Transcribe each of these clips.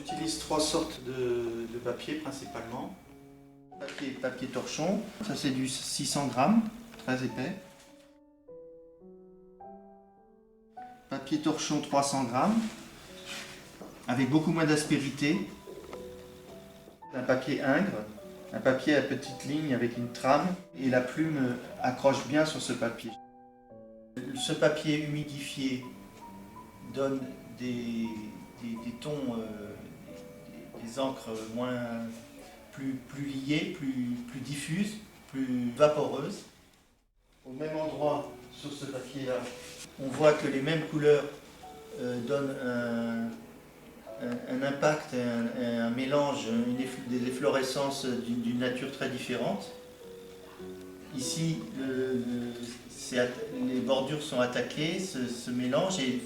J'utilise trois sortes de papier principalement. Papier torchon, ça c'est du 600 grammes, très épais. Papier torchon 300 grammes, avec beaucoup moins d'aspérité. Un papier Ingres, un papier à petites lignes avec une trame, et la plume accroche bien sur ce papier. Ce papier humidifié donne des tons, des encres plus liées, plus diffuses, plus vaporeuses. Au même endroit, sur ce papier-là, on voit que les mêmes couleurs donnent un impact, un mélange, des efflorescences d'une nature très différente. Ici, les bordures sont attaquées, se mélangent et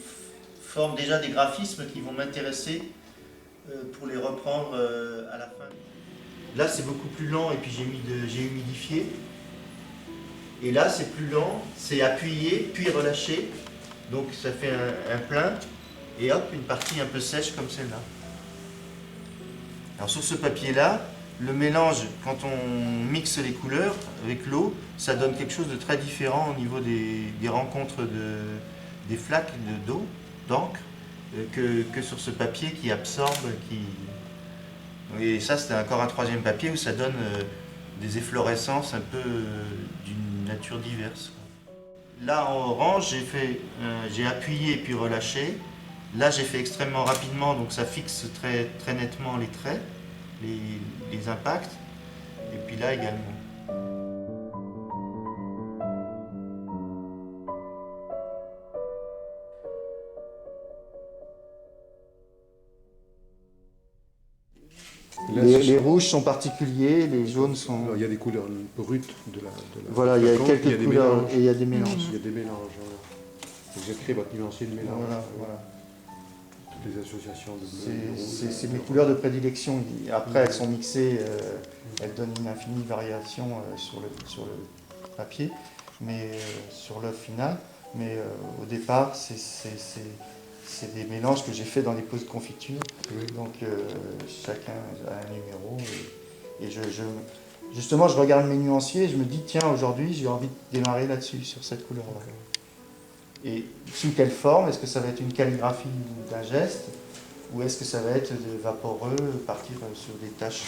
forment déjà des graphismes qui vont m'intéresser pour les reprendre à la fin. Là, c'est beaucoup plus lent et puis j'ai humidifié. Et là, c'est plus lent, c'est appuyé, puis relâché. Donc ça fait un plein. Et hop, une partie un peu sèche comme celle-là. Alors sur ce papier-là, le mélange, quand on mixe les couleurs avec l'eau, ça donne quelque chose de très différent au niveau des rencontres des flaques d'eau, d'encre, que sur ce papier qui absorbe. Et ça, c'est encore un troisième papier où ça donne des efflorescences un peu d'une nature diverse. Là, en orange, j'ai appuyé puis relâché. Là, j'ai fait extrêmement rapidement, donc ça fixe très nettement les traits, les impacts. Et puis là également. Les rouges sont particuliers, les jaunes sont... Alors, il y a des couleurs brutes de la voilà, il y a quelques couleurs et il y a des mélanges. Il y a des mélanges, voilà. Vous avez créé votre nuancier de mélange. Voilà. Toutes les associations de bleu, c'est mes couleurs de prédilection. Après, elles sont mixées, elles donnent une infinie variation sur le papier, mais sur l'œuvre finale. Mais au départ, c'est des mélanges que j'ai fait dans les pots de confiture. Oui. Donc chacun a un numéro. Et justement, je regarde mes nuanciers et je me dis, tiens, aujourd'hui, j'ai envie de démarrer là-dessus, sur cette couleur-là. Okay. Et sous quelle forme? Est-ce que ça va être une calligraphie d'un geste? Ou est-ce que ça va être de vaporeux, partir sur des tâches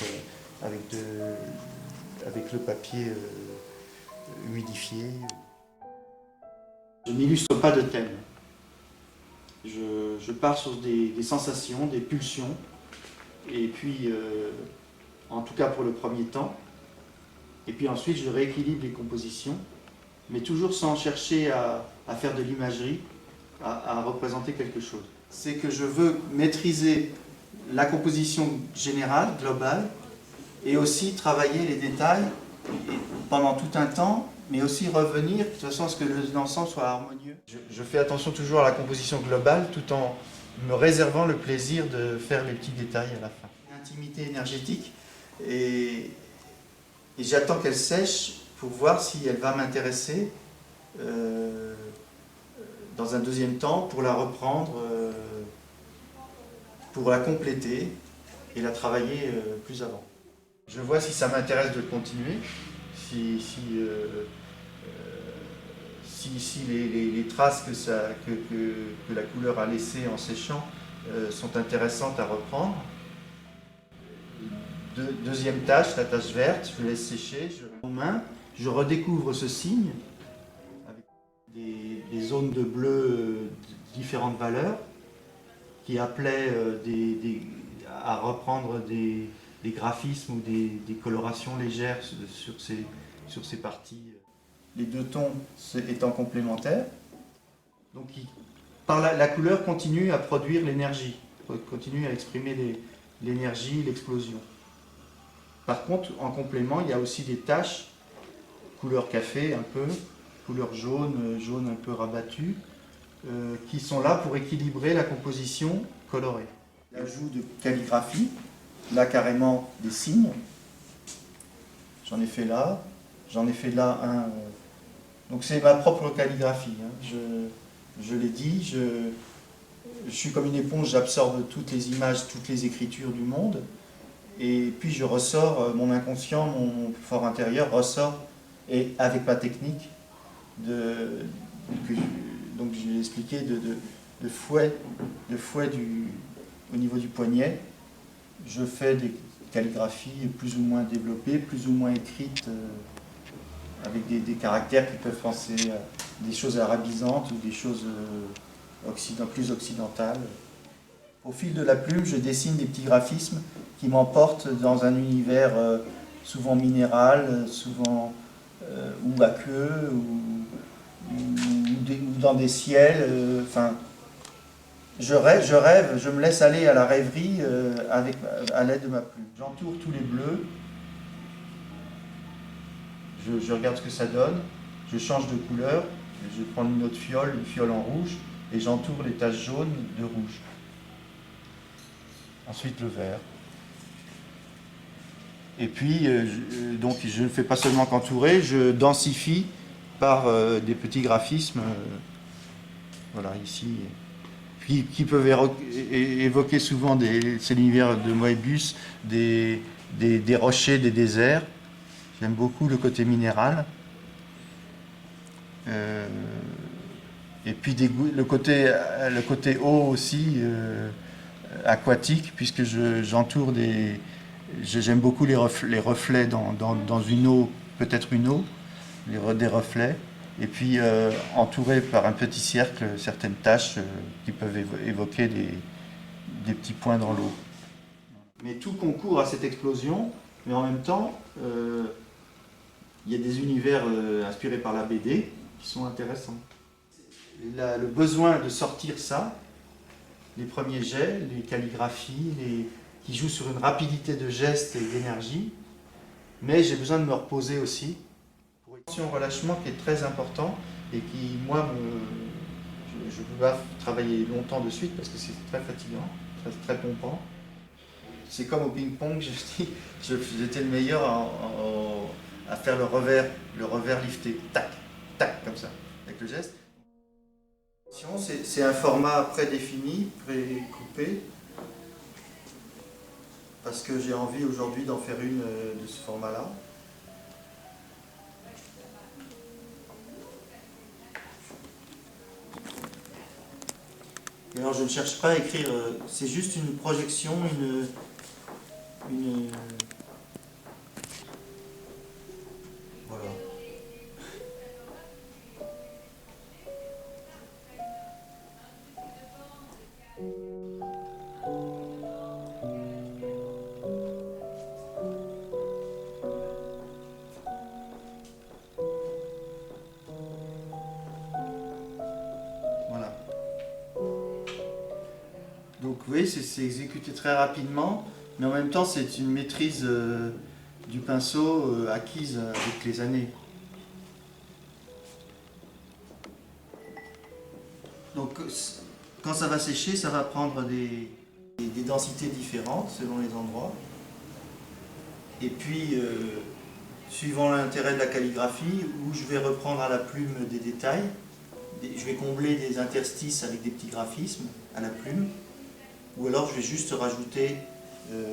avec le papier humidifié? Je n'illustre pas de thème. Je pars sur des sensations, des pulsions, et puis, en tout cas pour le premier temps, et puis ensuite je rééquilibre les compositions, mais toujours sans chercher à faire de l'imagerie, à représenter quelque chose. C'est que je veux maîtriser la composition générale, globale, et aussi travailler les détails pendant tout un temps, mais aussi revenir de toute façon à ce que l'ensemble soit harmonieux. Je fais attention toujours à la composition globale tout en me réservant le plaisir de faire les petits détails à la fin. Intimité énergétique, et j'attends qu'elle sèche pour voir si elle va m'intéresser dans un deuxième temps pour la reprendre, pour la compléter et la travailler plus avant. Je vois si ça m'intéresse de continuer, si les traces que la couleur a laissées en séchant sont intéressantes à reprendre. Deuxième tâche, la tâche verte, je laisse sécher. En main, je redécouvre ce signe avec des zones de bleu de différentes valeurs qui appelaient à reprendre des graphismes ou des colorations légères sur ces parties. Les deux tons étant complémentaires, donc la couleur continue à produire l'énergie, continue à exprimer l'énergie, l'explosion. Par contre, en complément, il y a aussi des taches, couleur café un peu, couleur jaune un peu rabattue, qui sont là pour équilibrer la composition colorée. L'ajout de calligraphie, là carrément des signes, j'en ai fait là un. Donc c'est ma propre calligraphie, hein. Je l'ai dit, je suis comme une éponge, j'absorbe toutes les images, toutes les écritures du monde, et puis je ressors, mon inconscient, mon fort intérieur ressort, et avec ma technique, donc j'ai expliqué, de fouet au niveau du poignet, je fais des calligraphies plus ou moins développées, plus ou moins écrites, avec des caractères qui peuvent penser à des choses arabisantes ou des choses plus occidentales. Au fil de la plume, je dessine des petits graphismes qui m'emportent dans un univers souvent minéral, souvent ou aqueux, ou dans des ciels. Enfin, je rêve, je me laisse aller à la rêverie à l'aide de ma plume. J'entoure tous les bleus, je regarde ce que ça donne, je change de couleur, je prends une autre fiole, une fiole en rouge, et j'entoure les taches jaunes de rouge. Ensuite le vert. Et puis, donc je ne fais pas seulement qu'entourer, je densifie par des petits graphismes, voilà, ici, qui peuvent évoquer souvent c'est l'univers de Moebius, des rochers, des déserts. J'aime beaucoup le côté minéral. Et puis le côté eau aussi, aquatique, puisque j'entoure j'aime beaucoup les reflets dans une eau, peut-être une eau, des reflets, et puis entouré par un petit cercle, certaines taches qui peuvent évoquer des petits points dans l'eau. Mais tout concourt à cette explosion, mais en même temps, il y a des univers inspirés par la BD qui sont intéressants. Le besoin de sortir ça, les premiers jets, les calligraphies, qui jouent sur une rapidité de geste et d'énergie, mais j'ai besoin de me reposer aussi. Pour une relâchement qui est très important et qui, moi, je ne peux pas travailler longtemps de suite parce que c'est très fatigant, très pompant. C'est comme au ping-pong, j'étais le meilleur à faire le revers lifté, tac, tac, comme ça, avec le geste. C'est un format prédéfini, pré-coupé, parce que j'ai envie aujourd'hui d'en faire une de ce format-là. Et alors je ne cherche pas à écrire, c'est juste une projection, voilà. Voilà. Donc oui, c'est exécuté très rapidement, mais en même temps c'est une maîtrise du pinceau acquise avec les années. Donc quand ça va sécher, ça va prendre des densités différentes selon les endroits. Et puis, suivant l'intérêt de la calligraphie, où je vais reprendre à la plume des détails, je vais combler des interstices avec des petits graphismes à la plume, ou alors je vais juste rajouter une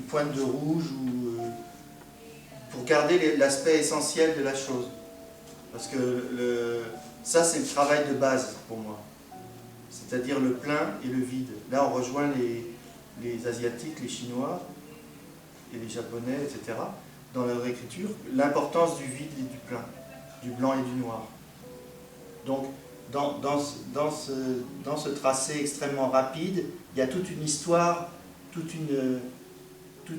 pointe de rouge pour garder l'aspect essentiel de la chose. Parce que ça, c'est le travail de base pour moi. C'est-à-dire le plein et le vide. Là, on rejoint les Asiatiques, les Chinois et les Japonais, etc. dans leur écriture, l'importance du vide et du plein, du blanc et du noir. Donc, dans ce tracé extrêmement rapide, il y a toute une histoire, toute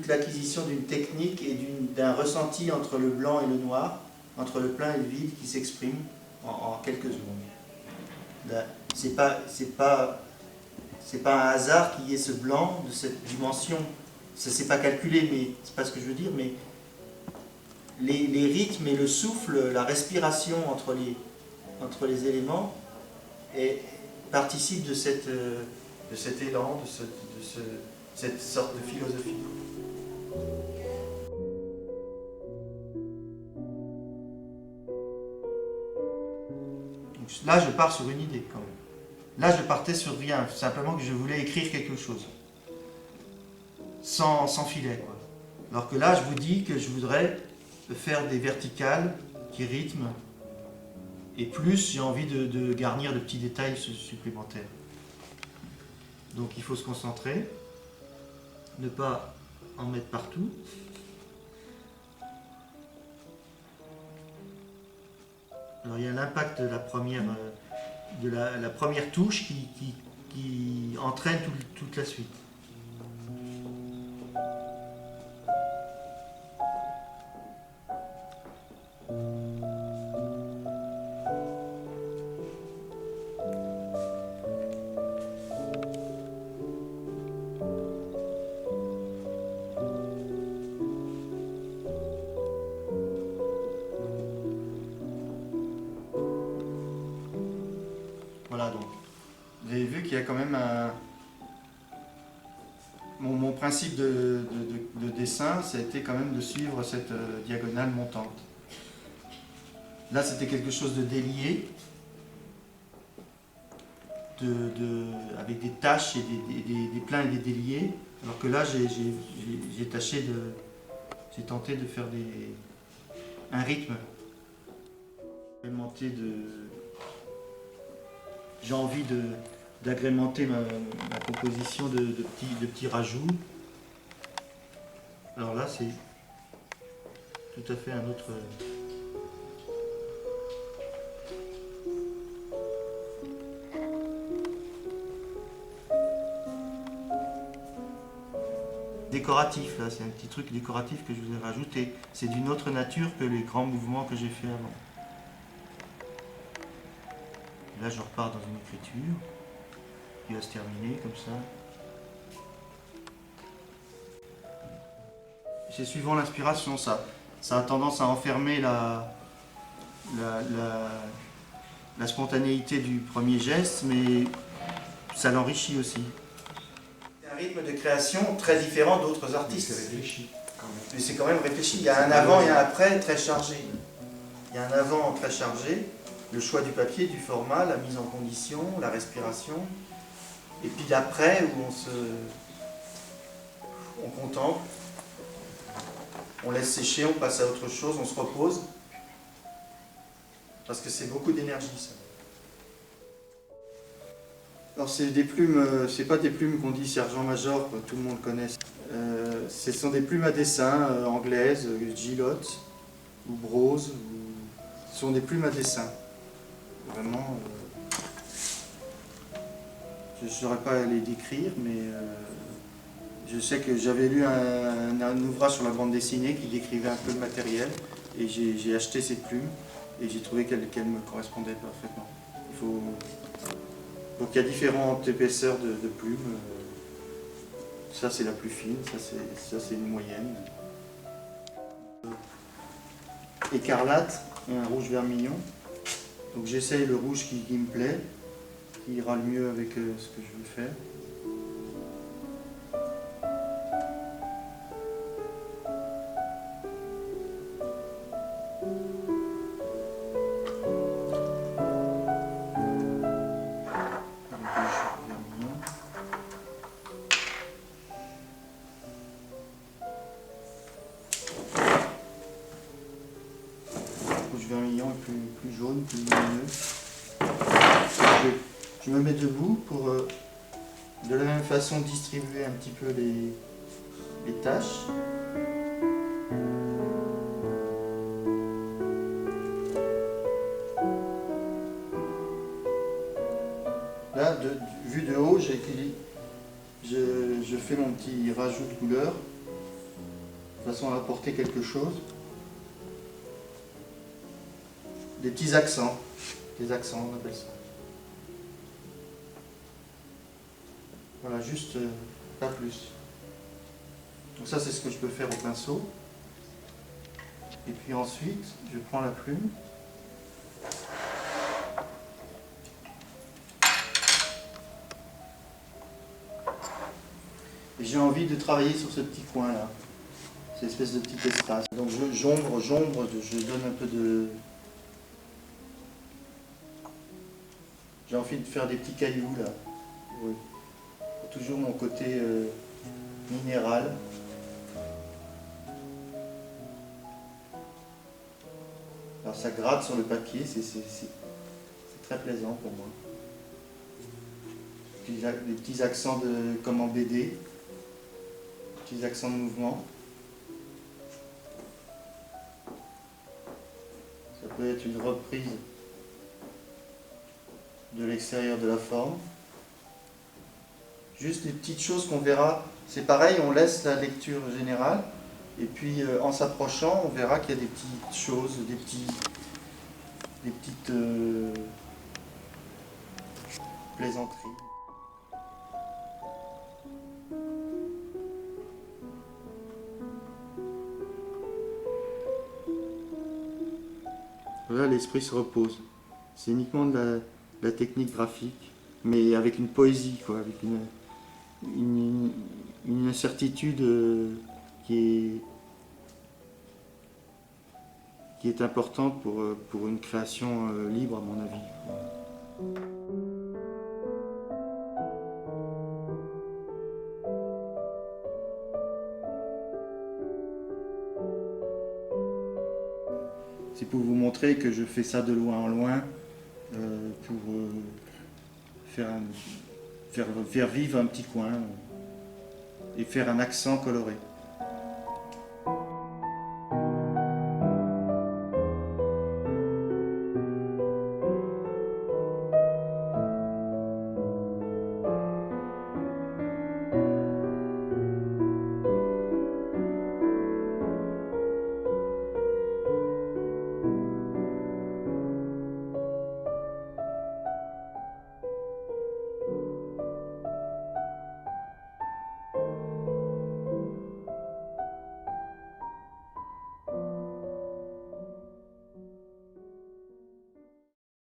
l'acquisition d'une technique et d'un ressenti entre le blanc et le noir, entre le plein et le vide qui s'exprime en quelques secondes. C'est pas un hasard qu'il y ait ce blanc de cette dimension. C'est pas calculé, mais c'est pas ce que je veux dire, mais les rythmes et le souffle, la respiration entre les éléments participent de cet élan, de cette sorte de philosophie. Donc là, je pars sur une idée quand même. Là, je partais sur rien, simplement que je voulais écrire quelque chose. Sans filet, quoi. Alors que là, je vous dis que je voudrais faire des verticales qui rythment. Et plus, j'ai envie de garnir de petits détails supplémentaires. Donc il faut se concentrer, ne pas en mettre partout. Alors il y a l'impact de la première, la première touche qui entraîne toute la suite. Voilà, donc vous avez vu qu'il y a quand même un... Mon principe de dessin, ça a été quand même de suivre cette diagonale montante. Là, c'était quelque chose de délié, avec des taches et des pleins et des déliés, alors que là, j'ai tenté de faire un rythme. J'ai envie d'agrémenter ma composition de petits rajouts. Alors là, c'est tout à fait un autre... Décoratif, là, c'est un petit truc décoratif que je vous ai rajouté. C'est d'une autre nature que les grands mouvements que j'ai fait avant. Là, je repars dans une écriture qui va se terminer comme ça. C'est suivant l'inspiration, ça a tendance à enfermer la spontanéité du premier geste, mais ça l'enrichit aussi. C'est un rythme de création très différent d'autres artistes. C'est réfléchi quand même. Mais c'est quand même réfléchi. Il y a un avant et un après très chargé. Il y a un avant très chargé, le choix du papier, du format, la mise en condition, la respiration. Et puis l'après où on contemple, on laisse sécher, on passe à autre chose, on se repose. Parce que c'est beaucoup d'énergie, ça. Alors c'est des plumes, c'est pas des plumes qu'on dit sergent-major, que tout le monde connaît. Ce sont des plumes à dessin anglaises, Gillott ou Brose. Ce sont des plumes à dessin. Vraiment, je ne saurais pas les décrire, mais je sais que j'avais lu un ouvrage sur la bande dessinée qui décrivait un peu le matériel, et j'ai acheté ces plumes, et j'ai trouvé qu'elles me correspondaient parfaitement. Donc il y a différentes épaisseurs de plumes. Ça c'est la plus fine, ça c'est une moyenne. Écarlate et un rouge vermillon. Donc j'essaye le rouge qui me plaît, qui ira le mieux avec ce que je veux faire. Vermillon est plus jaune, plus lumineux. Je me mets debout pour de la même façon distribuer un petit peu les tâches. Là, vu de haut, je fais mon petit rajout de couleur de façon à apporter quelque chose. Des petits accents, on appelle ça. Voilà, juste pas plus. Donc ça c'est ce que je peux faire au pinceau. Et puis ensuite, je prends la plume. Et j'ai envie de travailler sur ce petit coin là, cette espèce de petit espace. Donc j'ombre, je donne un peu de... J'ai envie de faire des petits cailloux là. Oui. Toujours mon côté minéral. Alors ça gratte sur le papier, c'est très plaisant pour moi. Des petits accents comme en BD, petits accents de mouvement. Ça peut être une reprise de l'extérieur de la forme. Juste des petites choses qu'on verra. C'est pareil, on laisse la lecture générale et puis en s'approchant, on verra qu'il y a des petites choses, des petites plaisanteries. Là, l'esprit se repose. C'est uniquement de la technique graphique, mais avec une poésie, quoi, avec une certitude qui est importante pour une création libre, à mon avis. C'est pour vous montrer que je fais ça de loin en loin, pour faire vivre un petit coin et faire un accent coloré.